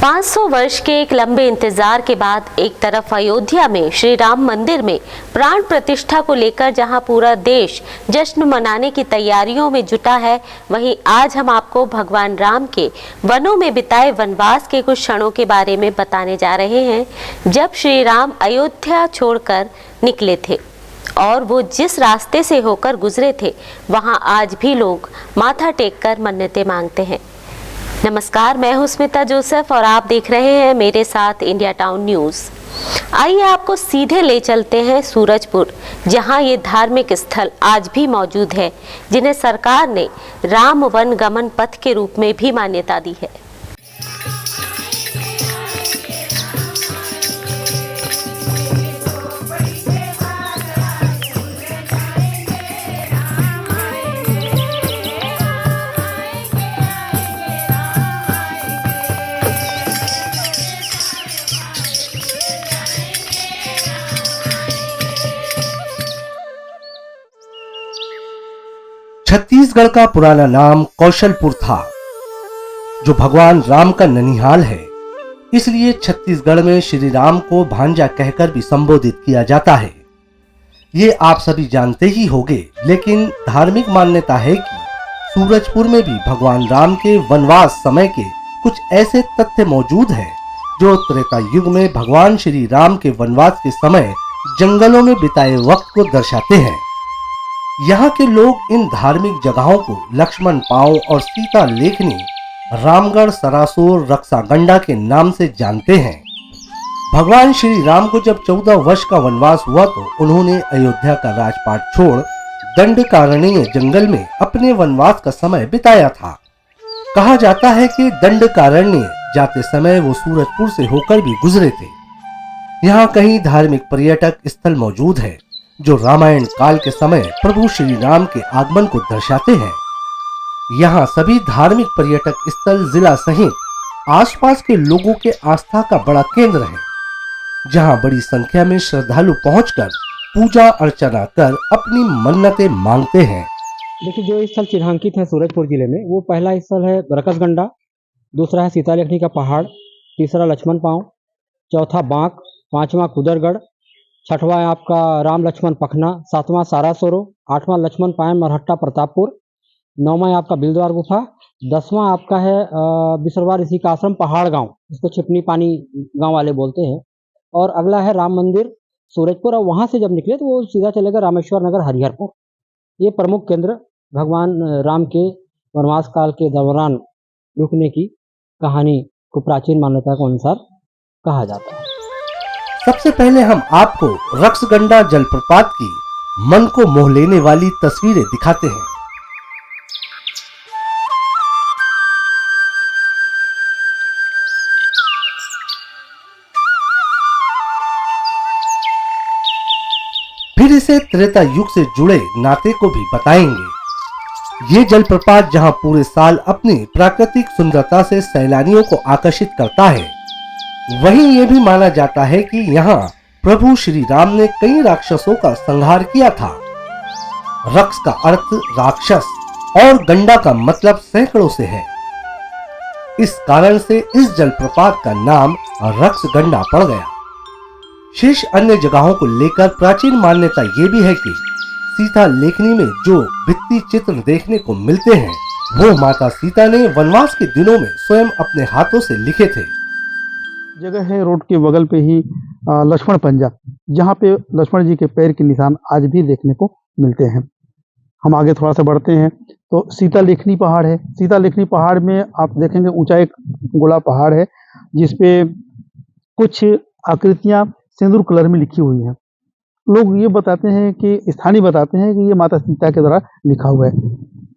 500 वर्ष के एक लंबे इंतजार के बाद एक तरफ अयोध्या में श्री राम मंदिर में प्राण प्रतिष्ठा को लेकर जहां पूरा देश जश्न मनाने की तैयारियों में जुटा है, वहीं आज हम आपको भगवान राम के वनों में बिताए वनवास के कुछ क्षणों के बारे में बताने जा रहे हैं। जब श्री राम अयोध्या छोड़कर निकले थे और वो जिस रास्ते से होकर गुजरे थे, वहां आज भी लोग माथा टेककर मन्नतें मांगते हैं। नमस्कार, मैं हूं स्मिता जोसेफ और आप देख रहे हैं मेरे साथ इंडिया टाउन न्यूज। आइए आपको सीधे ले चलते हैं सूरजपुर, जहां ये धार्मिक स्थल आज भी मौजूद है, जिन्हें सरकार ने राम वन गमन पथ के रूप में भी मान्यता दी है। छत्तीसगढ़ का पुराना नाम कौशलपुर था, जो भगवान राम का ननिहाल है। इसलिए छत्तीसगढ़ में श्री राम को भांजा कहकर भी संबोधित किया जाता है। ये आप सभी जानते ही होंगे, लेकिन धार्मिक मान्यता है कि सूरजपुर में भी भगवान राम के वनवास समय के कुछ ऐसे तथ्य मौजूद हैं जो त्रेता युग में भगवान श्री राम के वनवास के समय जंगलों में बिताए वक्त को दर्शाते हैं। यहाँ के लोग इन धार्मिक जगहों को लक्ष्मण पांव और सीता लेखनी, रामगढ़, सरासोर, रक्षागंडा के नाम से जानते हैं। भगवान श्री राम को जब 14 वर्ष का वनवास हुआ तो उन्होंने अयोध्या का राजपाट छोड़ दंडकारण्य जंगल में अपने वनवास का समय बिताया था। कहा जाता है कि दंडकारण्य जाते समय वो सूरजपुर से होकर भी गुजरे थे। यहाँ कई धार्मिक पर्यटक स्थल मौजूद है जो रामायण काल के समय प्रभु श्री राम के आगमन को दर्शाते हैं। यहाँ सभी धार्मिक पर्यटक स्थल जिला सहित आसपास के लोगों के आस्था का बड़ा केंद्र है, जहाँ बड़ी संख्या में श्रद्धालु पहुंचकर पूजा अर्चना कर अपनी मन्नतें मांगते हैं। देखिए, जो स्थल चिन्हांकित है सूरजपुर जिले में, वो पहला स्थल है रकसगंडा, दूसरा है सीता लेखनी का पहाड़, तीसरा लक्ष्मण पांव, चौथा बांक, पांचवा कुदरगढ़, छठवां है आपका राम लक्ष्मण पखना, सातवां सारासोरो, आठवां लक्ष्मण पायन मरहट्टा प्रतापपुर, नौवां है आपका बिलद्वार गुफा, 10वां आपका है बिसरवा ऋषि का आश्रम पहाड़ गांव, इसको छिपनी पानी गांव वाले बोलते हैं, और अगला है राम मंदिर सूरजपुर। और वहां से जब निकले तो वो सीधा चलेगा रामेश्वर नगर हरिहरपुर। ये प्रमुख केंद्र भगवान राम के वनवास काल के दौरान रुकने की कहानी को प्राचीन मान्यता के अनुसार कहा जाता है। सबसे पहले हम आपको रक्षगंडा जलप्रपात की मन को मोह लेने वाली तस्वीरें दिखाते हैं। फिर इसे त्रेता युग से जुड़े नाते को भी बताएंगे। ये जलप्रपात जहां पूरे साल अपनी प्राकृतिक सुंदरता से सैलानियों को आकर्षित करता है, वहीं ये भी माना जाता है कि यहाँ प्रभु श्री राम ने कई राक्षसों का संहार किया था। रक्ष का अर्थ राक्षस और गंडा का मतलब सैकड़ों से है। इस कारण से इस जलप्रपात का नाम रक्षगंडा पड़ गया। शेष अन्य जगहों को लेकर प्राचीन मान्यता ये भी है कि सीता लेखनी में जो भित्ति चित्र देखने को मिलते हैं, वो माता सीता ने वनवास के दिनों में स्वयं अपने हाथों से लिखे थे। जगह है रोड के बगल पे ही लक्ष्मण पंजा, जहाँ पे लक्ष्मण जी के पैर के निशान आज भी देखने को मिलते हैं। हम आगे थोड़ा सा बढ़ते हैं तो सीता लेखनी पहाड़ है। सीता लेखनी पहाड़ में आप देखेंगे ऊंचा एक गोला पहाड़ है, जिसपे कुछ आकृतियां सिंदूर कलर में लिखी हुई हैं। लोग ये बताते हैं कि स्थानीय बताते हैं कि ये माता सीता के द्वारा लिखा हुआ है,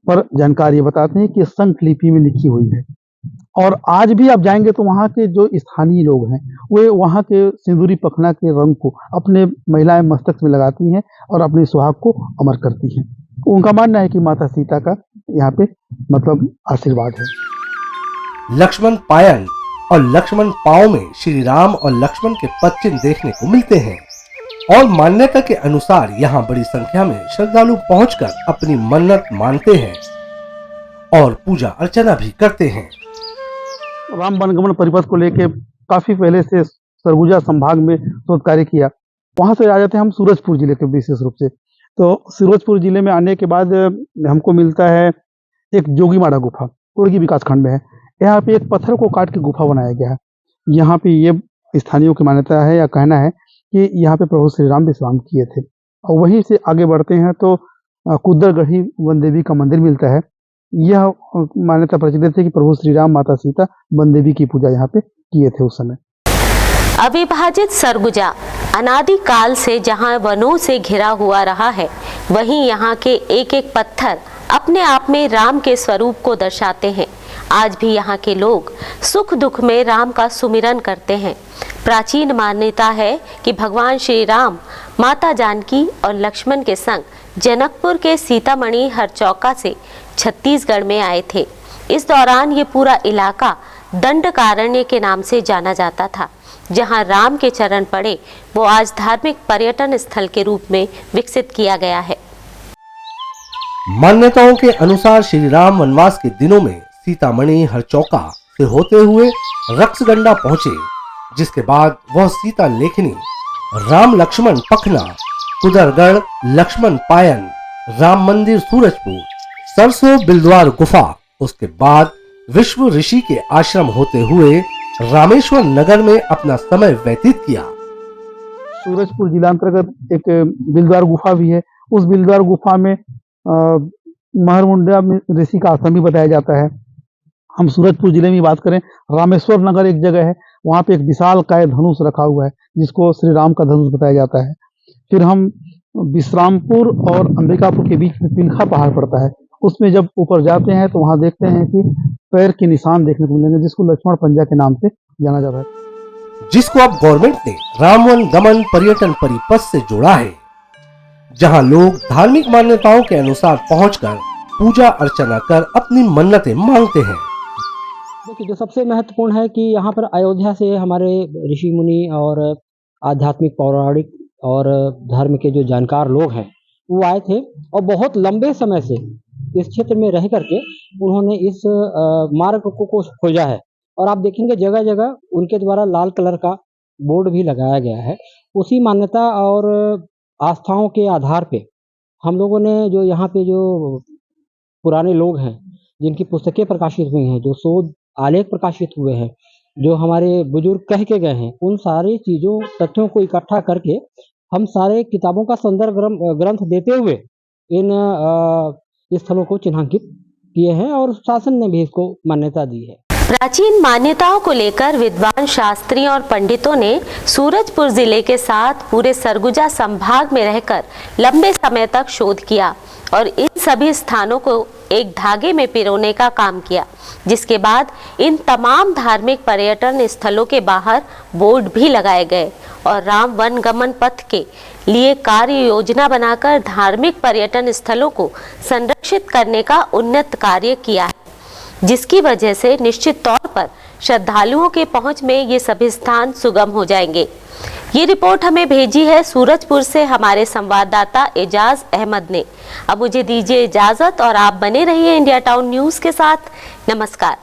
पर जानकार ये बताते हैं कि संख लिपि में लिखी हुई है। और आज भी आप जाएंगे तो वहाँ के जो स्थानीय लोग हैं, वे वहाँ के सिंदूरी पखना के रंग को अपने महिलाएं मस्तक में लगाती हैं और अपने सुहाग को अमर करती हैं। उनका मानना है कि माता सीता का यहाँ पे मतलब आशीर्वाद है। लक्ष्मण पायन और लक्ष्मण पांव में श्री राम और लक्ष्मण के पदचिन्ह देखने को मिलते हैं और मान्यता के अनुसार यहाँ बड़ी संख्या में श्रद्धालु पहुंचकर अपनी मन्नत मानते हैं और पूजा अर्चना भी करते हैं। राम वनगमन परिपथ को लेके काफी पहले से सरगुजा संभाग में शोध कार्य किया। वहां से आ जाते हैं हम सूरजपुर जिले के विशेष रूप से। तो सूरजपुर जिले में आने के बाद हमको मिलता है एक जोगीमाड़ा गुफा, कुर्गी विकास खंड में है। यहाँ पे एक पत्थर को काट के गुफा बनाया गया है। यहाँ पे ये स्थानीयों की मान्यता है या कहना है कि यहाँ पे प्रभु श्री राम विश्राम किए थे। और वहीं से आगे बढ़ते हैं तो कुदरगढ़ी वन देवी का मंदिर मिलता है। यह मान्यता प्रचलित है कि प्रभु श्री राम, माता सीता, वन देवी की पूजा यहाँ पे किए थे उस समय। अविभाजित सरगुजा अनादि काल से जहां वनों से घिरा हुआ रहा है, वहीं यहाँ के एक एक पत्थर अपने आप में राम के स्वरूप को दर्शाते हैं। आज भी यहाँ के लोग सुख दुख में राम का सुमिरन करते हैं। प्राचीन मान्यता है कि भगवान श्री राम माता जानकी और लक्ष्मण के संग जनकपुर के सीतामढ़ी हरचौका से छत्तीसगढ़ में आए थे। इस दौरान ये पूरा इलाका दंडकारण्य के नाम से जाना जाता था। जहां राम के चरण पड़े वो आज धार्मिक पर्यटन स्थल के रूप में विकसित किया गया है। मान्यताओं के अनुसार श्री राम वनवास के दिनों में सीतामढ़ी हरचौका से होते हुए रक्सगंडा पहुंचे, जिसके बाद वह सीता लेखनी, राम लक्ष्मण पखना, कुदरगढ़ लक्ष्मण पायन, राम मंदिर सूरजपुर, सरसों बिलद्वार गुफा, उसके बाद विश्व ऋषि के आश्रम होते हुए रामेश्वर नगर में अपना समय व्यतीत किया। सूरजपुर जिला अंतर्गत एक बिलद्वार गुफा भी है। उस बिलद्वार गुफा में महरमुंडा ऋषि का आश्रम भी बताया जाता है। हम सूरजपुर जिले में बात करें, रामेश्वर नगर एक जगह है, वहाँ पे एक विशाल काय धनुष रखा हुआ है जिसको श्री राम का धनुष बताया जाता है। फिर हम विश्रामपुर और अंबिकापुर के बीच में पिलखा पहाड़ पड़ता है, उसमें जब ऊपर जाते हैं तो वहाँ देखते हैं कि पैर के निशान देखने को मिलेंगे जिसको लक्ष्मण पंजा के नाम से जाना जाता है, जिसको अब गवर्नमेंट ने रामवन गमन पर्यटन परिपथ से जोड़ा है, जहां लोग धार्मिक मान्यताओं के अनुसार पहुंचकर पूजा अर्चना कर अपनी मन्नतें मांगते हैं। देखिए, जो सबसे महत्वपूर्ण है कि यहाँ पर अयोध्या से हमारे ऋषि मुनि और आध्यात्मिक, पौराणिक और धर्म के जो जानकार लोग हैं वो आए थे और बहुत लंबे समय से इस क्षेत्र में रह करके उन्होंने इस मार्ग को खोजा है। और आप देखेंगे जगह जगह उनके द्वारा लाल कलर का बोर्ड भी लगाया गया है। उसी मान्यता और आस्थाओं के आधार पे हम लोगों ने जो यहाँ पे जो पुराने लोग हैं जिनकी पुस्तकें प्रकाशित हुई हैं, जो शोध आलेख प्रकाशित हुए हैं, जो हमारे बुजुर्ग कह के गए हैं, उन सारी चीज़ों तथ्यों को इकट्ठा करके हम सारे किताबों का संदर्भ ग्रंथ देते हुए इन स्थलों को चिन्हांकित किए हैं और शासन ने भी इसको मान्यता दी है। प्राचीन मान्यताओं को लेकर विद्वान शास्त्रियों और पंडितों ने सूरजपुर जिले के साथ पूरे सरगुजा संभाग में रहकर लंबे समय तक शोध किया और इन सभी स्थानों को एक धागे में पिरोने का काम किया, जिसके बाद इन तमाम धार्मिक पर्यटन स्थलों के बाहर बोर्ड भी लगाए गए और राम वन गमन पथ के लिए कार्य योजना बनाकर धार्मिक पर्यटन स्थलों को संरक्षित करने का उन्नत कार्य किया है, जिसकी वजह से निश्चित तौर पर श्रद्धालुओं के पहुंच में ये सभी स्थान सुगम हो जाएंगे। ये रिपोर्ट हमें भेजी है सूरजपुर से हमारे संवाददाता एजाज अहमद ने। अब मुझे दीजिए इजाजत और आप बने रहिए इंडिया टाउन न्यूज के साथ। नमस्कार।